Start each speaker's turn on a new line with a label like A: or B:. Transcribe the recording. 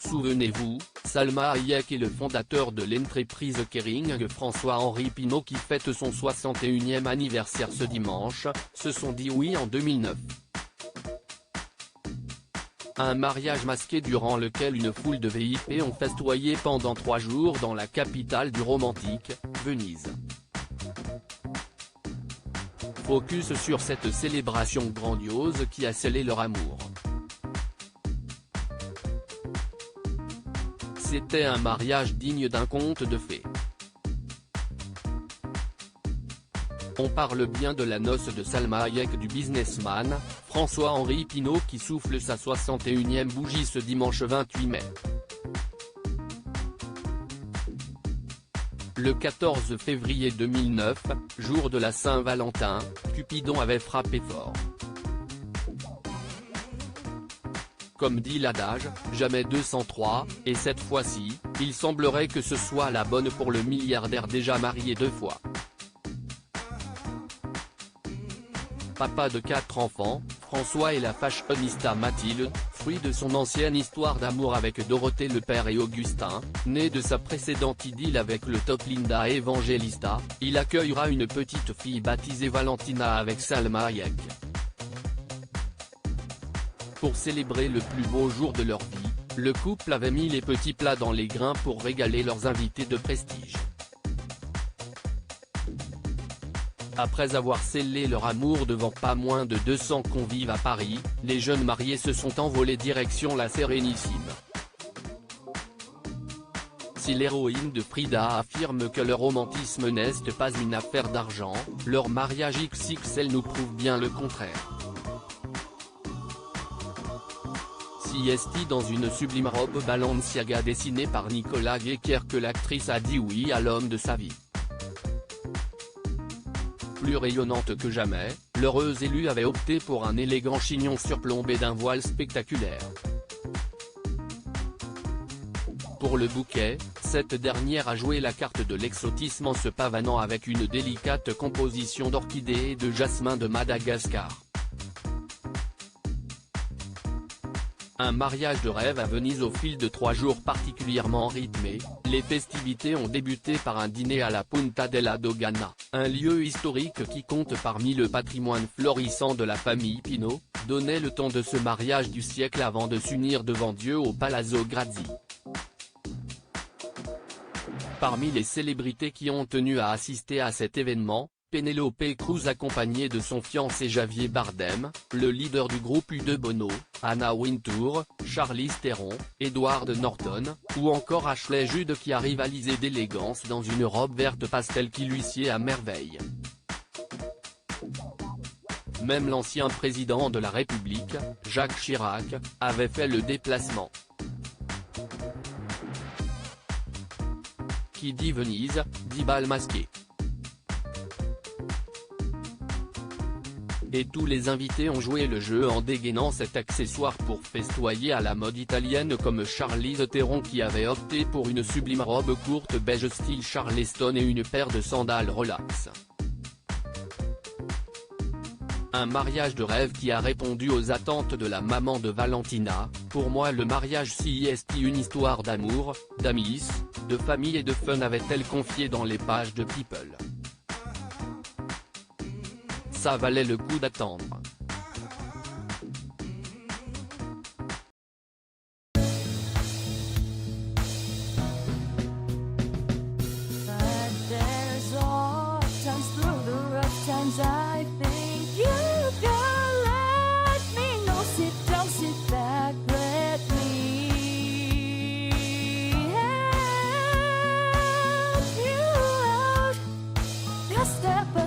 A: Souvenez-vous, Salma Hayek est le fondateur de l'entreprise Kering. François-Henri Pinault qui fête son 61e anniversaire ce dimanche, se sont dit oui en 2009. Un mariage masqué durant lequel une foule de VIP ont festoyé pendant 3 jours dans la capitale du romantique, Venise. Focus sur cette célébration grandiose qui a scellé leur amour. C'était un mariage digne d'un conte de fées. On parle bien de la noce de Salma Hayek du businessman, François-Henri Pinault qui souffle sa 61e bougie ce dimanche 28 mai. Le 14 février 2009, jour de la Saint-Valentin, Cupidon avait frappé fort. Comme dit l'adage, jamais 203, et cette fois-ci, il semblerait que ce soit la bonne pour le milliardaire déjà marié 2 fois. Papa de 4 enfants, François et la fashionista Mathilde, fruit de son ancienne histoire d'amour avec Dorothée le père et Augustin, né de sa précédente idylle avec le top Linda Evangelista, il accueillera une petite fille baptisée Valentina avec Salma Hayek. Pour célébrer le plus beau jour de leur vie, le couple avait mis les petits plats dans les grains pour régaler leurs invités de prestige. Après avoir scellé leur amour devant pas moins de 200 convives à Paris, les jeunes mariés se sont envolés direction la Sérénissime. Si l'héroïne de Frida affirme que leur romantisme n'est pas une affaire d'argent, leur mariage XXL nous prouve bien le contraire. Si est dans une sublime robe Balenciaga dessinée par Nicolas Guéquer que l'actrice a dit oui à l'homme de sa vie. Plus rayonnante que jamais, l'heureuse élue avait opté pour un élégant chignon surplombé d'un voile spectaculaire. Pour le bouquet, cette dernière a joué la carte de l'exotisme en se pavanant avec une délicate composition d'orchidées et de jasmin de Madagascar. Un mariage de rêve à Venise au fil de 3 jours particulièrement rythmés, les festivités ont débuté par un dîner à la Punta della Dogana, un lieu historique qui compte parmi le patrimoine florissant de la famille Pinault, donnait le temps de ce mariage du siècle avant de s'unir devant Dieu au Palazzo Grassi. Parmi les célébrités qui ont tenu à assister à cet événement, Penélope Cruz accompagnée de son fiancé Javier Bardem, le leader du groupe U2 Bono, Anna Wintour, Charlize Theron, Edward Norton, ou encore Ashley Judd qui a rivalisé d'élégance dans une robe verte pastel qui lui sied à merveille. Même l'ancien président de la République, Jacques Chirac, avait fait le déplacement. Qui dit Venise, dit bal masqué. Et tous les invités ont joué le jeu en dégainant cet accessoire pour festoyer à la mode italienne comme Charlize Theron qui avait opté pour une sublime robe courte beige style Charleston et une paire de sandales relax. Un mariage de rêve qui a répondu aux attentes de la maman de Valentina. Pour moi le mariage si est une histoire d'amour, d'amis, de famille et de fun avait-elle confié dans les pages de People. Ça valait le coup d'attendre.
B: Step